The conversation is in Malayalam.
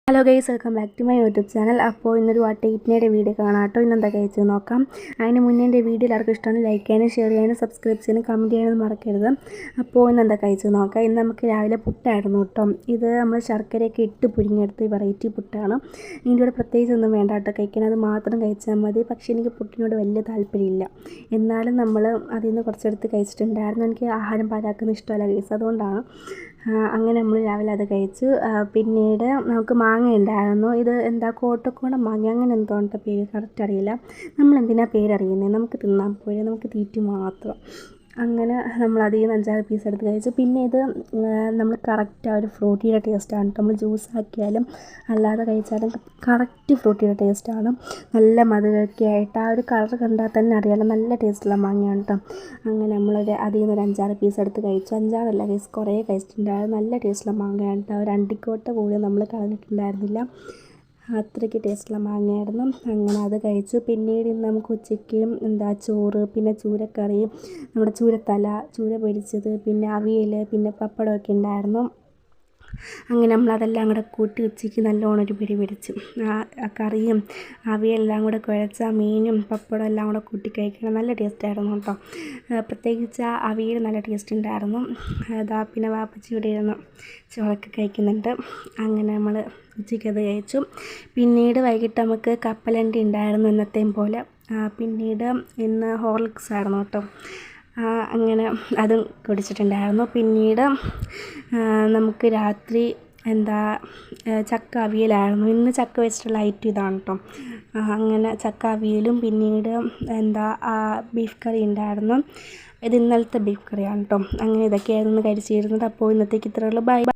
Hello guys, welcome back to my YouTube channel. അപ്പോൾ ഇന്നൊരു വട്ടയിറ്റിനയുടെ വീഡിയോ കാണാം കേട്ടോ. ഇന്നെന്താ കഴിച്ച് നോക്കാം. അതിന് മുന്നേ എൻ്റെ വീഡിയോ എല്ലാവർക്കും ഇഷ്ടമാണ് ലൈക്ക് ചെയ്യാനും ഷെയർ ചെയ്യാനും സബ്സ്ക്രൈബ് ചെയ്യാനും കമൻറ്റ് ചെയ്യാനും മറക്കരുത്. അപ്പോൾ ഇന്നെന്താ കഴിച്ച് നോക്കാം. ഇന്ന് നമുക്ക് രാവിലെ പുട്ടായിരുന്നു കേട്ടോ. ഇത് നമ്മൾ ശർക്കരയൊക്കെ ഇട്ട് പുഴുങ്ങിയെടുത്ത് വെറൈറ്റി പുട്ടാണ്. ഇതിൻ്റെ കൂടെ പ്രത്യേകിച്ച് ഒന്നും വേണ്ട കേട്ടോ കഴിക്കാൻ, അത് മാത്രം കഴിച്ചാൽ മതി. പക്ഷേ എനിക്ക് പുട്ടിനോട് വലിയ താല്പര്യമില്ല. എന്നാലും നമ്മൾ അതിൽ നിന്ന് കുറച്ചെടുത്ത് കഴിച്ചിട്ടുണ്ടായിരുന്നു. എനിക്ക് ആഹാരം പാഴാക്കുന്ന ഇഷ്ടമല്ല ഗൈസ്, അതുകൊണ്ടാണ്. അങ്ങനെ നമ്മൾ രാവിലെ അത് കഴിച്ചു. പിന്നീട് നമുക്ക് മാങ്ങ ഉണ്ടായിരുന്നു. ഇത് എന്താ കോട്ടക്കോണം മാങ്ങ അങ്ങനെ എന്തോ ഉണ്ട് പേര്, കറക്റ്റ് അറിയില്ല. നമ്മളെന്തിനാണ് പേരറിയുന്നത്, നമുക്ക് തിന്നാൻ പോയി, നമുക്ക് തീറ്റി മാത്രം. അങ്ങനെ നമ്മൾ അതിൽ നിന്ന് 5-6 പീസ് എടുത്ത് കഴിച്ചു. പിന്നെ ഇത് നമ്മൾ കറക്റ്റ് ആ ഒരു ഫ്രൂട്ടിയുടെ ടേസ്റ്റാണ്. നമ്മൾ ജ്യൂസ് ആക്കിയാലും അല്ലാതെ കഴിച്ചാലും കറക്റ്റ് ഫ്രൂട്ടിയുടെ ടേസ്റ്റാണ്. നല്ല മധുരമൊക്കെ ആയിട്ട് ആ ഒരു കളർ കണ്ടാൽ തന്നെ അറിയാമല്ലോ, നല്ല ടേസ്റ്റുള്ള മാങ്ങയാണ് കേട്ടോ. അങ്ങനെ നമ്മളൊരു അതിൽ നിന്ന് ഒരു 5-6 പീസ് എടുത്ത് കഴിച്ചു. 5-6 പീസ് കുറേ കഴിച്ചിട്ടുണ്ടായിരുന്നു. നല്ല ടേസ്റ്റുള്ള മാങ്ങയാണ് കേട്ടോ. ഒരു അണ്ടിക്കോട്ട പോലും നമ്മൾ കളഞ്ഞിട്ടുണ്ടായിരുന്നില്ല, അത്രയ്ക്ക് ടേസ്റ്റുള്ള മാങ്ങയായിരുന്നു. അങ്ങനെ അത് കഴിച്ചു. പിന്നീട് ഇന്ന് നമുക്ക് ഉച്ചയ്ക്ക് ചോറ്, പിന്നെ ചൂരക്കറി, നമ്മുടെ ചൂരത്തല, ചൂര പൊരിച്ചത്, പിന്നെ അവിയൽ, പിന്നെ പപ്പടമൊക്കെ ഉണ്ടായിരുന്നു. അങ്ങനെ നമ്മളതെല്ലാം കൂടെ കൂട്ടി ഉച്ചയ്ക്ക് നല്ലോണം ഒരു പിടി പിടിച്ചു. ആ കറിയും അവിയെല്ലാം കൂടെ കുഴച്ച മീനും പപ്പടം എല്ലാം കൂടെ കൂട്ടി കഴിക്കണം, നല്ല ടേസ്റ്റായിരുന്നു കേട്ടോ. പ്രത്യേകിച്ച് ആ അവിയൽ നല്ല ടേസ്റ്റ് ഉണ്ടായിരുന്നു. പിന്നെ വാപ്പച്ചി ഇവിടെ ഇരുന്ന് ചോറൊക്കെ കഴിക്കുന്നുണ്ട്. അങ്ങനെ നമ്മൾ ഉച്ചയ്ക്കത് കഴിച്ചു. പിന്നീട് വൈകിട്ട് നമുക്ക് കപ്പലണ്ടി ഉണ്ടായിരുന്നു എന്നത്തെയും പോലെ. പിന്നീട് ഇന്ന് ഹോർലിക്സ് ആയിരുന്നു കേട്ടോ. അങ്ങനെ അതും കുടിച്ചിട്ടുണ്ടായിരുന്നു. പിന്നീട് നമുക്ക് രാത്രി ചക്ക അവിയലായിരുന്നു. ഇന്ന് ചക്ക വെച്ചിട്ടുള്ള ഐറ്റം ഇതാണ് കേട്ടോ. അങ്ങനെ ചക്ക അവിയലും പിന്നീട് ബീഫ് കറി ഉണ്ടായിരുന്നു. ഇത് ഇന്നലത്തെ ബീഫ് കറിയാണ് കേട്ടോ. അങ്ങനെ ഇതൊക്കെയായിരുന്നു കഴിച്ചിരുന്നത്. അപ്പോൾ ഇന്നത്തേക്ക് ഇത്രയുള്ളൂ. ബൈ.